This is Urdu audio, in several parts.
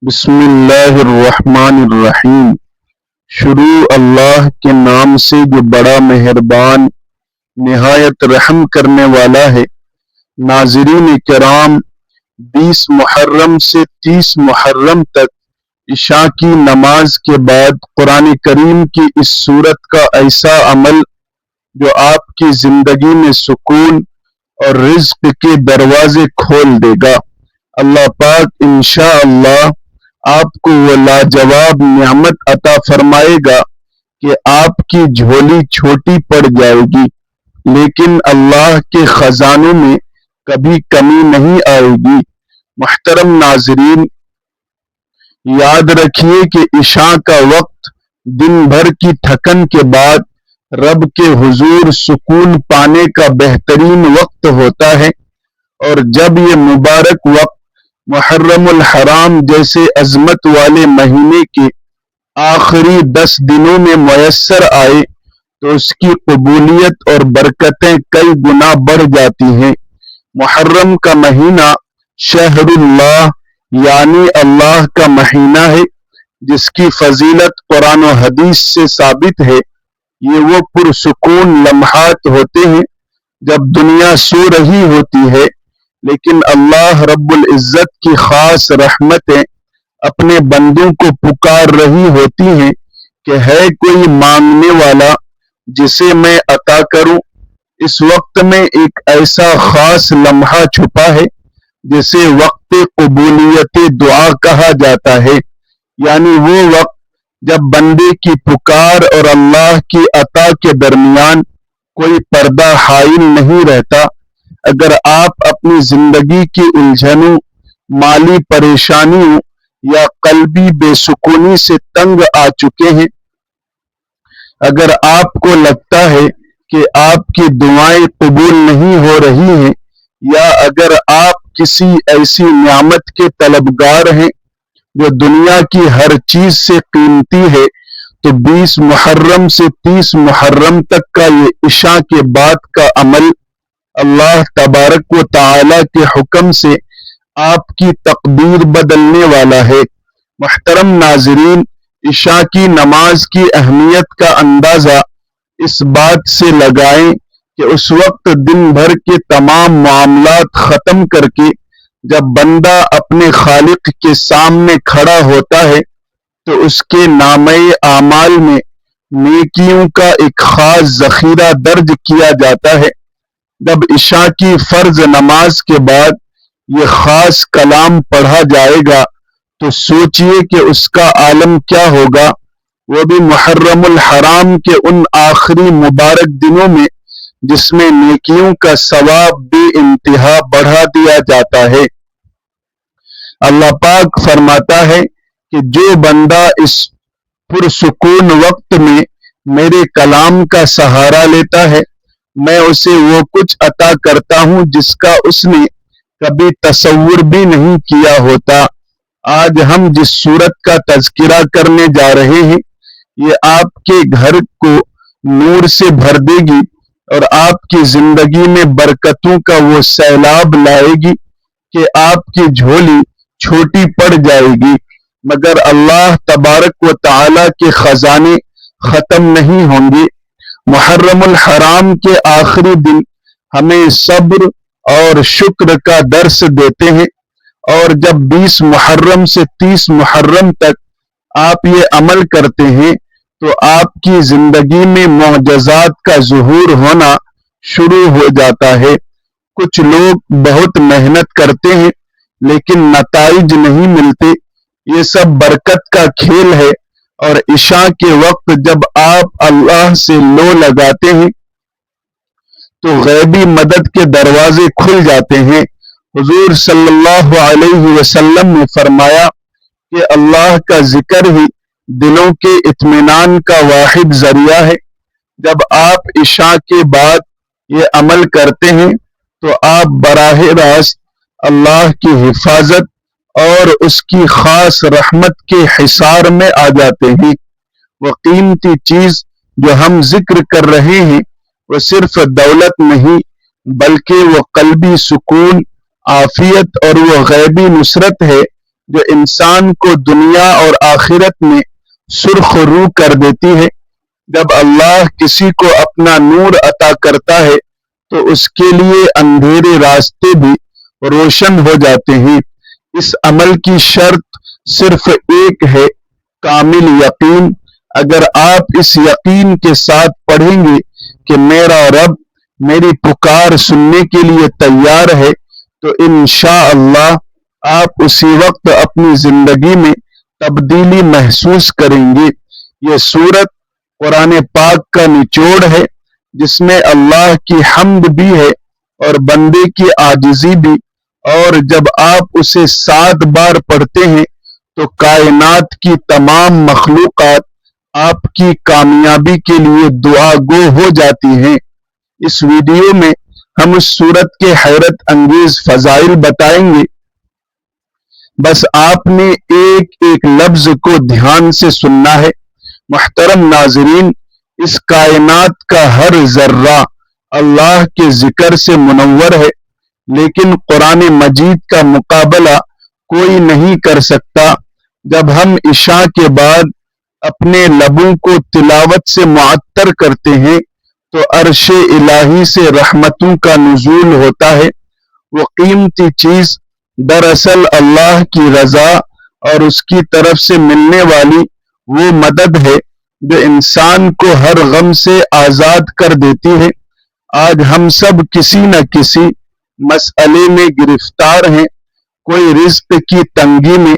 بسم اللہ الرحمن الرحیم۔ شروع اللہ کے نام سے جو بڑا مہربان نہایت رحم کرنے والا ہے۔ ناظرین کرام، 20 محرم سے 30 محرم تک عشاء کی نماز کے بعد قرآن کریم کی اس سورت کا ایسا عمل جو آپ کی زندگی میں سکون اور رزق کے دروازے کھول دے گا۔ اللہ پاک انشاءاللہ آپ کو وہ لاجواب نعمت عطا فرمائے گا کہ آپ کی جھولی چھوٹی پڑ جائے گی لیکن اللہ کے خزانوں میں کبھی کمی نہیں آئے گی۔ محترم ناظرین، یاد رکھیے کہ عشاء کا وقت دن بھر کی تھکن کے بعد رب کے حضور سکون پانے کا بہترین وقت ہوتا ہے، اور جب یہ مبارک وقت محرم الحرام جیسے عظمت والے مہینے کے آخری 10 دنوں میں میسر آئے تو اس کی قبولیت اور برکتیں کئی گنا بڑھ جاتی ہیں۔ محرم کا مہینہ شہر اللہ یعنی اللہ کا مہینہ ہے، جس کی فضیلت قرآن و حدیث سے ثابت ہے۔ یہ وہ پرسکون لمحات ہوتے ہیں جب دنیا سو رہی ہوتی ہے لیکن اللہ رب العزت کی خاص رحمتیں اپنے بندوں کو پکار رہی ہوتی ہیں کہ ہے کوئی مانگنے والا جسے میں عطا کروں۔ اس وقت میں ایک ایسا خاص لمحہ چھپا ہے جسے وقت قبولیت دعا کہا جاتا ہے، یعنی وہ وقت جب بندے کی پکار اور اللہ کی عطا کے درمیان کوئی پردہ حائل نہیں رہتا۔ اگر آپ اپنی زندگی کی الجھنوں، مالی پریشانیوں یا قلبی بے سکونی سے تنگ آ چکے ہیں، اگر آپ کو لگتا ہے کہ آپ کی دعائیں قبول نہیں ہو رہی ہیں، یا اگر آپ کسی ایسی نعمت کے طلبگار ہیں جو دنیا کی ہر چیز سے قیمتی ہے، تو 20 محرم سے 30 محرم تک کا یہ عشاء کے بعد کا عمل اللہ تبارک و تعالی کے حکم سے آپ کی تقدیر بدلنے والا ہے۔ محترم ناظرین، عشاء کی نماز کی اہمیت کا اندازہ اس بات سے لگائیں کہ اس وقت دن بھر کے تمام معاملات ختم کر کے جب بندہ اپنے خالق کے سامنے کھڑا ہوتا ہے تو اس کے نامہ اعمال میں نیکیوں کا ایک خاص ذخیرہ درج کیا جاتا ہے۔ جب عشاء کی فرض نماز کے بعد یہ خاص کلام پڑھا جائے گا تو سوچئے کہ اس کا عالم کیا ہوگا، وہ بھی محرم الحرام کے ان آخری مبارک دنوں میں جس میں نیکیوں کا ثواب بے انتہا بڑھا دیا جاتا ہے۔ اللہ پاک فرماتا ہے کہ جو بندہ اس پرسکون وقت میں میرے کلام کا سہارا لیتا ہے، میں اسے وہ کچھ عطا کرتا ہوں جس کا اس نے کبھی تصور بھی نہیں کیا ہوتا۔ آج ہم جس سورت کا تذکرہ کرنے جا رہے ہیں، یہ آپ کے گھر کو نور سے بھر دے گی اور آپ کی زندگی میں برکتوں کا وہ سیلاب لائے گی کہ آپ کی جھولی چھوٹی پڑ جائے گی، مگر اللہ تبارک و تعالی کے خزانے ختم نہیں ہوں گے۔ محرم الحرام کے آخری دن ہمیں صبر اور شکر کا درس دیتے ہیں، اور جب 20 محرم سے 30 محرم تک آپ یہ عمل کرتے ہیں تو آپ کی زندگی میں معجزات کا ظہور ہونا شروع ہو جاتا ہے۔ کچھ لوگ بہت محنت کرتے ہیں لیکن نتائج نہیں ملتے۔ یہ سب برکت کا کھیل ہے، اور عشاء کے وقت جب آپ اللہ سے لو لگاتے ہیں تو غیبی مدد کے دروازے کھل جاتے ہیں۔ حضور صلی اللہ علیہ وسلم نے فرمایا کہ اللہ کا ذکر ہی دلوں کے اطمینان کا واحد ذریعہ ہے۔ جب آپ عشاء کے بعد یہ عمل کرتے ہیں تو آپ براہ راست اللہ کی حفاظت اور اس کی خاص رحمت کے حصار میں آ جاتے ہیں۔ وہ قیمتی چیز جو ہم ذکر کر رہے ہیں وہ صرف دولت نہیں، بلکہ وہ قلبی سکون، عافیت اور وہ غیبی نصرت ہے جو انسان کو دنیا اور آخرت میں سرخ رو کر دیتی ہے۔ جب اللہ کسی کو اپنا نور عطا کرتا ہے تو اس کے لیے اندھیرے راستے بھی روشن ہو جاتے ہیں۔ اس عمل کی شرط صرف ایک ہے، کامل یقین۔ اگر آپ اس یقین کے ساتھ پڑھیں گے کہ میرا رب میری پکار سننے کے لیے تیار ہے تو انشاءاللہ آپ اسی وقت اپنی زندگی میں تبدیلی محسوس کریں گے۔ یہ سورت قرآن پاک کا نچوڑ ہے جس میں اللہ کی حمد بھی ہے اور بندے کی عاجزی بھی، اور جب آپ اسے 7 بار پڑھتے ہیں تو کائنات کی تمام مخلوقات آپ کی کامیابی کے لیے دعا گو ہو جاتی ہیں۔ اس ویڈیو میں ہم اس سورت کے حیرت انگیز فضائل بتائیں گے، بس آپ نے ایک ایک لفظ کو دھیان سے سننا ہے۔ محترم ناظرین، اس کائنات کا ہر ذرہ اللہ کے ذکر سے منور ہے، لیکن قرآن مجید کا مقابلہ کوئی نہیں کر سکتا۔ جب ہم عشاء کے بعد اپنے لبوں کو تلاوت سے معطر کرتے ہیں تو عرش الہی سے رحمتوں کا نزول ہوتا ہے۔ وہ قیمتی چیز دراصل اللہ کی رضا اور اس کی طرف سے ملنے والی وہ مدد ہے جو انسان کو ہر غم سے آزاد کر دیتی ہے۔ آج ہم سب کسی نہ کسی مسئلے میں گرفتار ہیں، کوئی رزق کی تنگی میں،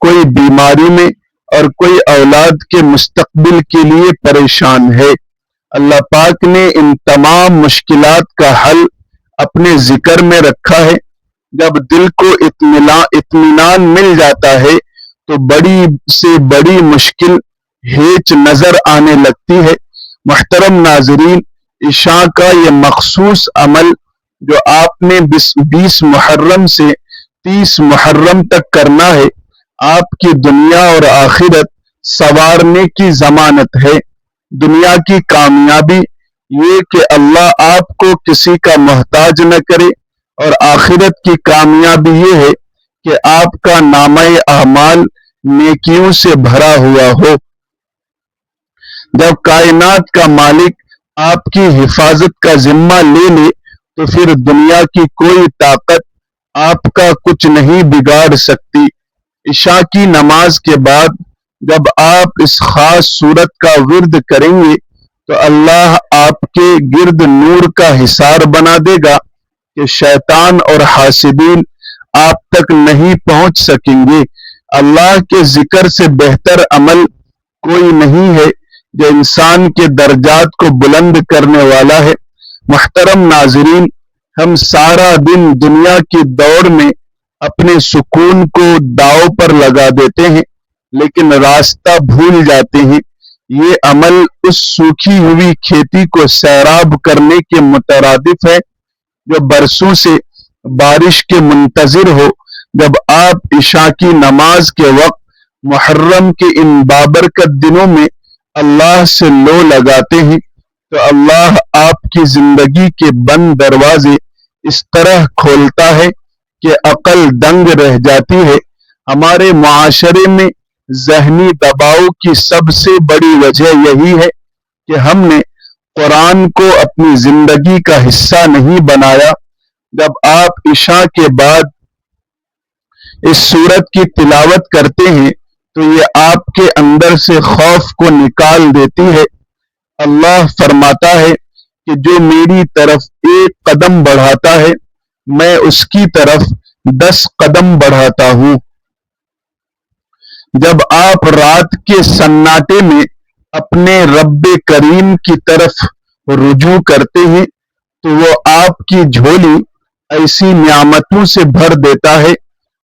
کوئی بیماری میں، اور کوئی اولاد کے مستقبل کے لیے پریشان ہے۔ اللہ پاک نے ان تمام مشکلات کا حل اپنے ذکر میں رکھا ہے۔ جب دل کو اطمینان مل جاتا ہے تو بڑی سے بڑی مشکل ہیچ نظر آنے لگتی ہے۔ محترم ناظرین، عشاء کا یہ مخصوص عمل جو آپ نے 20 محرم سے 30 محرم تک کرنا ہے، آپ کی دنیا اور آخرت سنوارنے کی ضمانت ہے۔ دنیا کی کامیابی یہ کہ اللہ آپ کو کسی کا محتاج نہ کرے، اور آخرت کی کامیابی یہ ہے کہ آپ کا نامہ اعمال نیکیوں سے بھرا ہوا ہو۔ جب کائنات کا مالک آپ کی حفاظت کا ذمہ لے لے تو پھر دنیا کی کوئی طاقت آپ کا کچھ نہیں بگاڑ سکتی۔ عشاء کی نماز کے بعد جب آپ اس خاص سورت کا ورد کریں گے تو اللہ آپ کے گرد نور کا حصار بنا دے گا کہ شیطان اور حاسدین آپ تک نہیں پہنچ سکیں گے۔ اللہ کے ذکر سے بہتر عمل کوئی نہیں ہے جو انسان کے درجات کو بلند کرنے والا ہے۔ محترم ناظرین، ہم سارا دن دنیا کی دوڑ میں اپنے سکون کو داؤ پر لگا دیتے ہیں لیکن راستہ بھول جاتے ہیں۔ یہ عمل اس سوکھی ہوئی کھیتی کو سیراب کرنے کے مترادف ہے جو برسوں سے بارش کے منتظر ہو۔ جب آپ عشاء کی نماز کے وقت محرم کے ان بابرکت دنوں میں اللہ سے لو لگاتے ہیں تو اللہ آپ کی زندگی کے بند دروازے اس طرح کھولتا ہے کہ عقل دنگ رہ جاتی ہے۔ ہمارے معاشرے میں ذہنی دباؤ کی سب سے بڑی وجہ یہی ہے کہ ہم نے قرآن کو اپنی زندگی کا حصہ نہیں بنایا۔ جب آپ عشاء کے بعد اس سورت کی تلاوت کرتے ہیں تو یہ آپ کے اندر سے خوف کو نکال دیتی ہے۔ اللہ فرماتا ہے کہ جو میری طرف 1 قدم بڑھاتا ہے میں اس کی طرف 10 قدم بڑھاتا ہوں۔ جب آپ رات کے سناٹے میں اپنے رب کریم کی طرف رجوع کرتے ہیں تو وہ آپ کی جھولی ایسی نعمتوں سے بھر دیتا ہے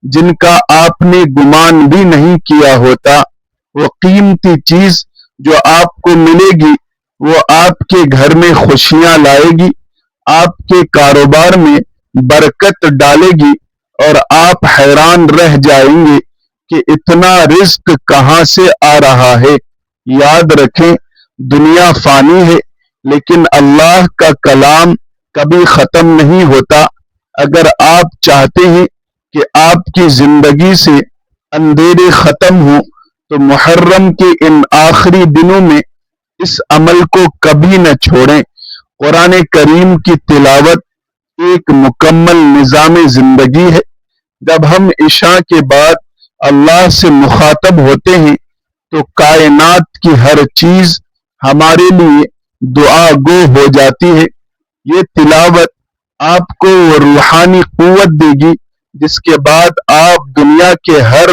جن کا آپ نے گمان بھی نہیں کیا ہوتا۔ وہ قیمتی چیز جو آپ کو ملے گی وہ آپ کے گھر میں خوشیاں لائے گی، آپ کے کاروبار میں برکت ڈالے گی، اور آپ حیران رہ جائیں گے کہ اتنا رزق کہاں سے آ رہا ہے۔ یاد رکھیں، دنیا فانی ہے لیکن اللہ کا کلام کبھی ختم نہیں ہوتا۔ اگر آپ چاہتے ہیں کہ آپ کی زندگی سے اندھیرے ختم ہوں تو محرم کے ان آخری دنوں میں اس عمل کو کبھی نہ چھوڑیں۔ قرآن کریم کی تلاوت ایک مکمل نظام زندگی ہے۔ جب ہم عشاء کے بعد اللہ سے مخاطب ہوتے ہیں تو کائنات کی ہر چیز ہمارے لیے دعا گو ہو جاتی ہے۔ یہ تلاوت آپ کو وہ روحانی قوت دے گی جس کے بعد آپ دنیا کے ہر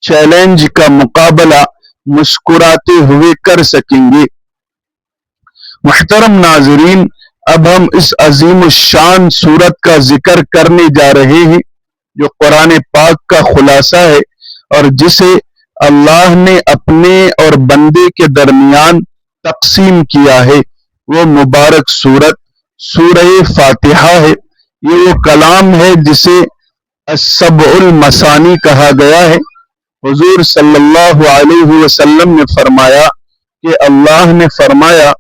چیلنج کا مقابلہ مسکراتے ہوئے کر سکیں گے۔ محترم ناظرین، اب ہم اس عظیم الشان سورت کا ذکر کرنے جا رہے ہیں جو قرآن پاک کا خلاصہ ہے اور جسے اللہ نے اپنے اور بندے کے درمیان تقسیم کیا ہے۔ وہ مبارک سورت سورہ فاتحہ ہے۔ یہ وہ کلام ہے جسے السبع المثانی کہا گیا ہے۔ حضور صلی اللہ علیہ وسلم نے فرمایا کہ اللہ نے فرمایا،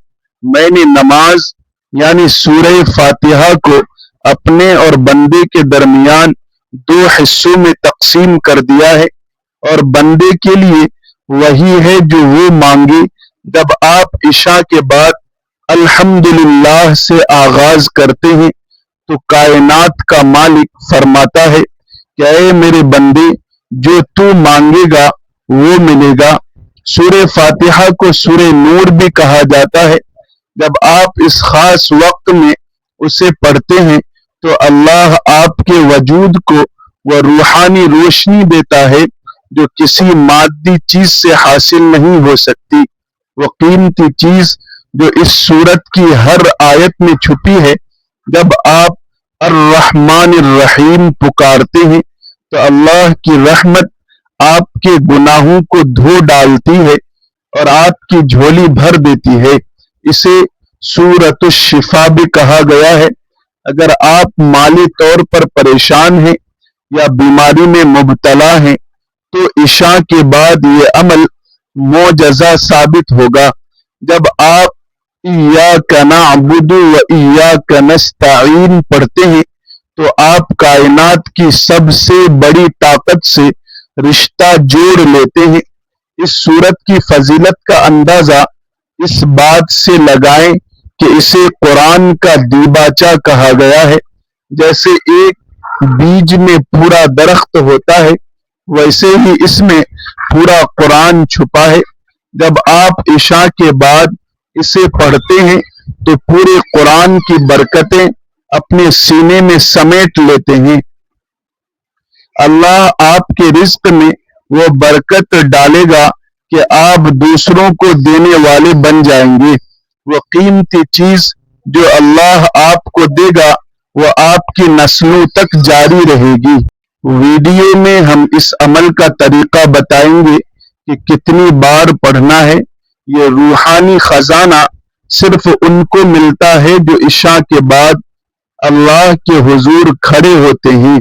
میں نے نماز یعنی سورہ فاتحہ کو اپنے اور بندے کے درمیان 2 حصوں میں تقسیم کر دیا ہے، اور بندے کے لیے وہی ہے جو وہ مانگے۔ جب آپ عشاء کے بعد الحمدللہ سے آغاز کرتے ہیں تو کائنات کا مالک فرماتا ہے کہ اے میرے بندے، جو تو مانگے گا وہ ملے گا۔ سورہ فاتحہ کو سورہ نور بھی کہا جاتا ہے۔ جب آپ اس خاص وقت میں اسے پڑھتے ہیں تو اللہ آپ کے وجود کو وہ روحانی روشنی دیتا ہے جو کسی مادی چیز سے حاصل نہیں ہو سکتی۔ وہ قیمتی چیز جو اس سورت کی ہر آیت میں چھپی ہے۔ جب آپ الرحمن الرحیم پکارتے ہیں تو اللہ کی رحمت آپ کے گناہوں کو دھو ڈالتی ہے اور آپ کی جھولی بھر دیتی ہے۔ اسے سورۃ الشفا بھی کہا گیا ہے۔ اگر آپ مالی طور پر پریشان ہیں یا بیماری میں مبتلا ہیں تو عشاء کے بعد یہ عمل معجزہ ثابت ہوگا۔ جب آپ ایاک نعبد و ایاک نستعین پڑھتے ہیں تو آپ کائنات کی سب سے بڑی طاقت سے رشتہ جوڑ لیتے ہیں۔ اس سورت کی فضیلت کا اندازہ اس بات سے لگائیں کہ اسے قرآن کا دیباچہ کہا گیا ہے۔ جیسے ایک بیج میں پورا درخت ہوتا ہے، ویسے ہی اس میں پورا قرآن چھپا ہے۔ جب آپ عشاء کے بعد اسے پڑھتے ہیں تو پورے قرآن کی برکتیں اپنے سینے میں سمیٹ لیتے ہیں۔ اللہ آپ کے رزق میں وہ برکت ڈالے گا کہ آپ دوسروں کو دینے والے بن جائیں گے۔ وہ قیمتی چیز جو اللہ آپ کو دے گا وہ آپ کی نسلوں تک جاری رہے گی۔ ویڈیو میں ہم اس عمل کا طریقہ بتائیں گے کہ کتنی بار پڑھنا ہے۔ یہ روحانی خزانہ صرف ان کو ملتا ہے جو عشاء کے بعد اللہ کے حضور کھڑے ہوتے ہیں۔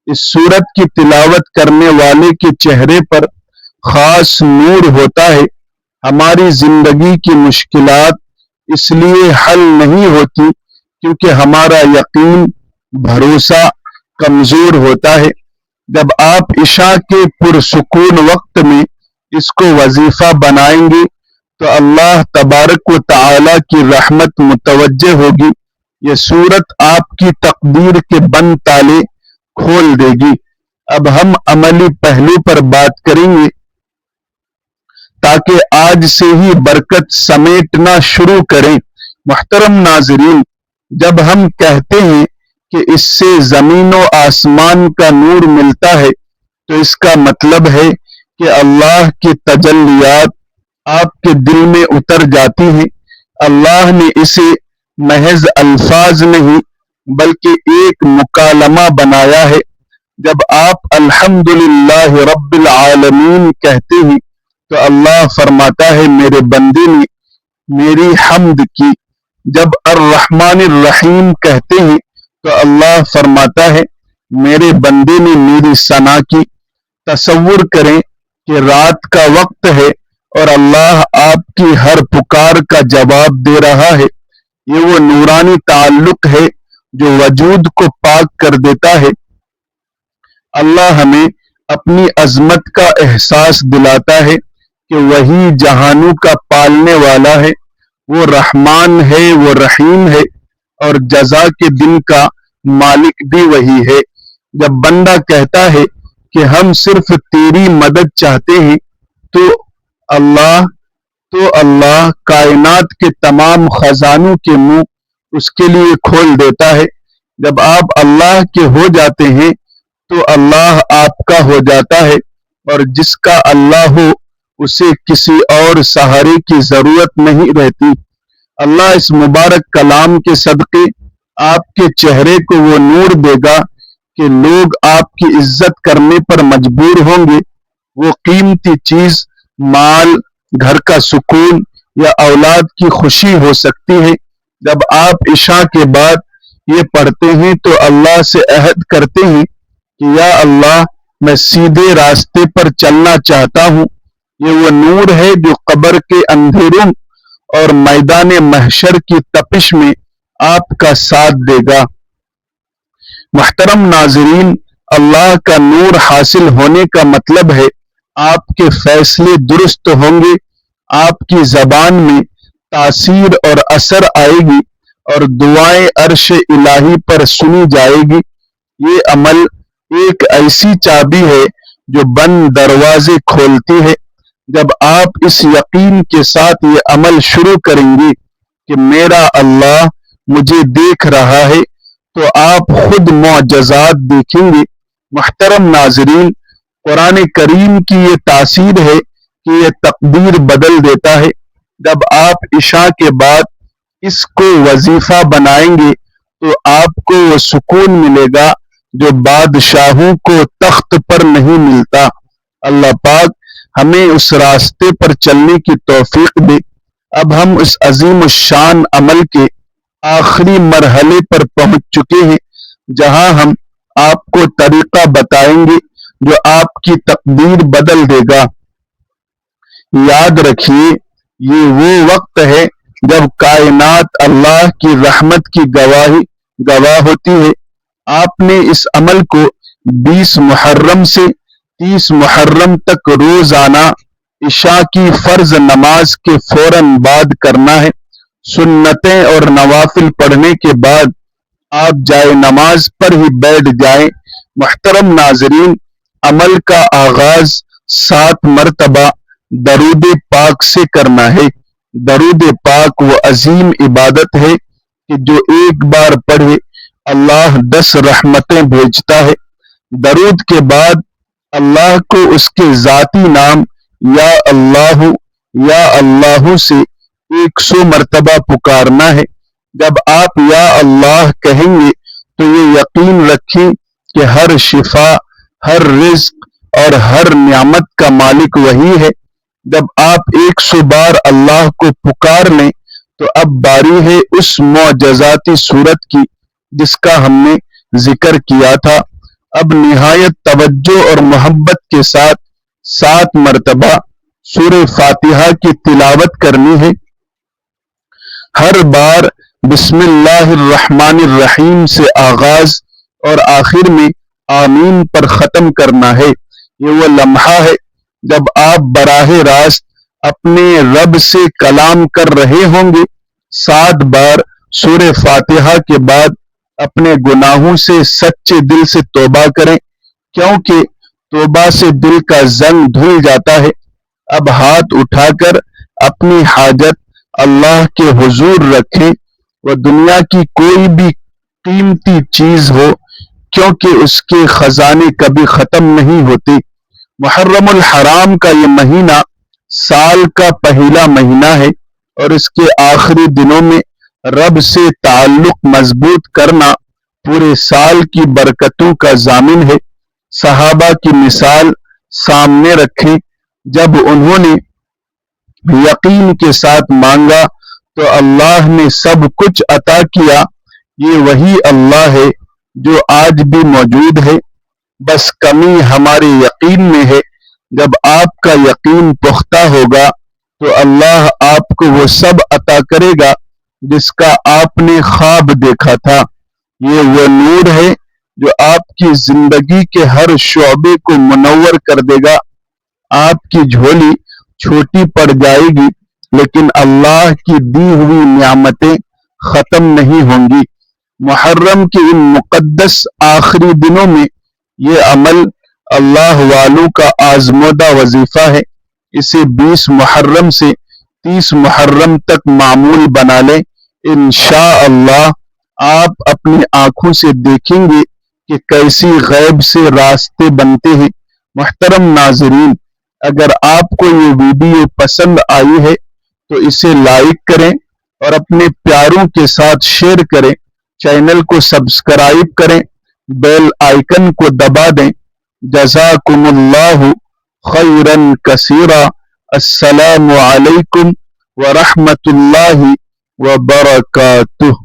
اس سورت کی تلاوت کرنے والے کے چہرے پر خاص نور ہوتا ہے۔ ہماری زندگی کی مشکلات اس لیے حل نہیں ہوتی کیونکہ ہمارا یقین بھروسہ کمزور ہوتا ہے۔ جب آپ عشاء کے پرسکون وقت میں اس کو وظیفہ بنائیں گے تو اللہ تبارک و تعالی کی رحمت متوجہ ہوگی۔ یہ سورت آپ کی تقدیر کے بند تالے کھول دے گی۔ اب ہم عملی پہلو پر بات کریں گے تاکہ آج سے ہی برکت سمیٹنا شروع کریں۔ محترم ناظرین، جب ہم کہتے ہیں کہ اس سے زمین و آسمان کا نور ملتا ہے تو اس کا مطلب ہے کہ اللہ کی تجلیات آپ کے دل میں اتر جاتی ہیں۔ اللہ نے اسے محض الفاظ نہیں بلکہ ایک مکالمہ بنایا ہے۔ جب آپ الحمدللہ رب العالمین کہتے ہیں تو اللہ فرماتا ہے میرے بندے نے میری حمد کی۔ جب الرحمن الرحیم کہتے ہیں تو اللہ فرماتا ہے میرے بندے نے میری ثنا کی۔ تصور کریں کہ رات کا وقت ہے اور اللہ آپ کی ہر پکار کا جواب دے رہا ہے۔ یہ وہ نورانی تعلق ہے جو وجود کو پاک کر دیتا ہے۔ اللہ ہمیں اپنی عظمت کا احساس دلاتا ہے کہ وہی جہانوں کا پالنے والا ہے، وہ رحمان ہے، وہ رحیم ہے، اور جزا کے دن کا مالک بھی وہی ہے۔ جب بندہ کہتا ہے کہ ہم صرف تیری مدد چاہتے ہیں تو اللہ اللہ کائنات کے تمام خزانوں کے منہ اس کے لیے کھول دیتا ہے۔ جب آپ اللہ کے ہو جاتے ہیں تو اللہ آپ کا ہو جاتا ہے، اور جس کا اللہ ہو اسے کسی اور سہارے کی ضرورت نہیں رہتی۔ اللہ اس مبارک کلام کے صدقے آپ کے چہرے کو وہ نور دے گا کہ لوگ آپ کی عزت کرنے پر مجبور ہوں گے۔ وہ قیمتی چیز مال، گھر کا سکون یا اولاد کی خوشی ہو سکتی ہے۔ جب آپ عشاء کے بعد یہ پڑھتے ہیں تو اللہ سے عہد کرتے ہیں کہ یا اللہ میں سیدھے راستے پر چلنا چاہتا ہوں۔ یہ وہ نور ہے جو قبر کے اندھیروں اور میدان محشر کی تپش میں آپ کا ساتھ دے گا۔ محترم ناظرین، اللہ کا نور حاصل ہونے کا مطلب ہے آپ کے فیصلے درست ہوں گے، آپ کی زبان میں تاثیر اور اثر آئے گی، اور دعائیں عرش الہی پر سنی جائے گی۔ یہ عمل ایک ایسی چابی ہے جو بند دروازے کھولتی ہے۔ جب آپ اس یقین کے ساتھ یہ عمل شروع کریں گے کہ میرا اللہ مجھے دیکھ رہا ہے تو آپ خود معجزات دیکھیں گے۔ محترم ناظرین، قرآن کریم کی یہ تاثیر ہے کہ یہ تقدیر بدل دیتا ہے۔ جب آپ عشاء کے بعد اس کو وظیفہ بنائیں گے تو آپ کو وہ سکون ملے گا جو بادشاہوں کو تخت پر نہیں ملتا۔ اللہ پاک ہمیں اس راستے پر چلنے کی توفیق دے۔ اب ہم اس عظیم الشان عمل کے آخری مرحلے پر پہنچ چکے ہیں، جہاں ہم آپ کو طریقہ بتائیں گے جو آپ کی تقدیر بدل دے گا۔ یاد رکھیے، یہ وہ وقت ہے جب کائنات اللہ کی رحمت کی گواہ ہوتی ہے۔ آپ نے اس عمل کو 20 محرم سے 30 محرم تک روزانہ عشاء کی فرض نماز کے فوراً بعد کرنا ہے۔ سنتیں اور نوافل پڑھنے کے بعد آپ جائے نماز پر ہی بیٹھ جائیں۔ محترم ناظرین، عمل کا آغاز 7 مرتبہ درود پاک سے کرنا ہے۔ درود پاک وہ عظیم عبادت ہے کہ جو ایک بار پڑھے اللہ 10 رحمتیں بھیجتا ہے۔ درود کے بعد اللہ کو اس کے ذاتی نام یا اللہ سے 100 مرتبہ پکارنا ہے۔ جب آپ یا اللہ کہیں گے تو یہ یقین رکھیں کہ ہر شفا، ہر رزق اور ہر نعمت کا مالک وہی ہے۔ جب آپ 100 بار اللہ کو پکار لیں تو اب باری ہے اس معجزاتی صورت کی جس کا ہم نے ذکر کیا تھا۔ اب نہایت توجہ اور محبت کے ساتھ 7 مرتبہ سورہ فاتحہ کی تلاوت کرنی ہے۔ ہر بار بسم اللہ الرحمن الرحیم سے آغاز اور آخر میں آمین پر ختم کرنا ہے۔ یہ وہ لمحہ ہے جب آپ براہ راست اپنے رب سے کلام کر رہے ہوں گے۔ 7 بار سورہ فاتحہ کے بعد اپنے گناہوں سے سچے دل سے توبہ کریں، کیونکہ توبہ سے دل کا زنگ دھل جاتا ہے۔ اب ہاتھ اٹھا کر اپنی حاجت اللہ کے حضور رکھیں، وہ دنیا کی کوئی بھی قیمتی چیز ہو، کیونکہ اس کے خزانے کبھی ختم نہیں ہوتے۔ محرم الحرام کا یہ مہینہ سال کا پہلا مہینہ ہے، اور اس کے آخری دنوں میں رب سے تعلق مضبوط کرنا پورے سال کی برکتوں کا ضامن ہے۔ صحابہ کی مثال سامنے رکھیں، جب انہوں نے یقین کے ساتھ مانگا تو اللہ نے سب کچھ عطا کیا۔ یہ وہی اللہ ہے جو آج بھی موجود ہے، بس کمی ہمارے یقین میں ہے۔ جب آپ کا یقین پختہ ہوگا تو اللہ آپ کو وہ سب عطا کرے گا جس کا آپ نے خواب دیکھا تھا۔ یہ وہ نور ہے جو آپ کی زندگی کے ہر شعبے کو منور کر دے گا۔ آپ کی جھولی چھوٹی پڑ جائے گی لیکن اللہ کی دی ہوئی نعمتیں ختم نہیں ہوں گی۔ محرم کے ان مقدس آخری دنوں میں یہ عمل اللہ والوں کا آزمودہ وظیفہ ہے۔ اسے 20 محرم سے 30 محرم تک معمول بنا لیں۔ انشاءاللہ آپ اپنی آنکھوں سے دیکھیں گے کہ کیسی غیب سے راستے بنتے ہیں۔ محترم ناظرین، اگر آپ کو یہ ویڈیو پسند آئی ہے تو اسے لائک کریں اور اپنے پیاروں کے ساتھ شیئر کریں۔ چینل کو سبسکرائب کریں، بیل آئیکن کو دبا دیں۔ جزاکم اللہ خیرا کثیرا۔ السلام علیکم ورحمۃ اللہ وبرکاتہ۔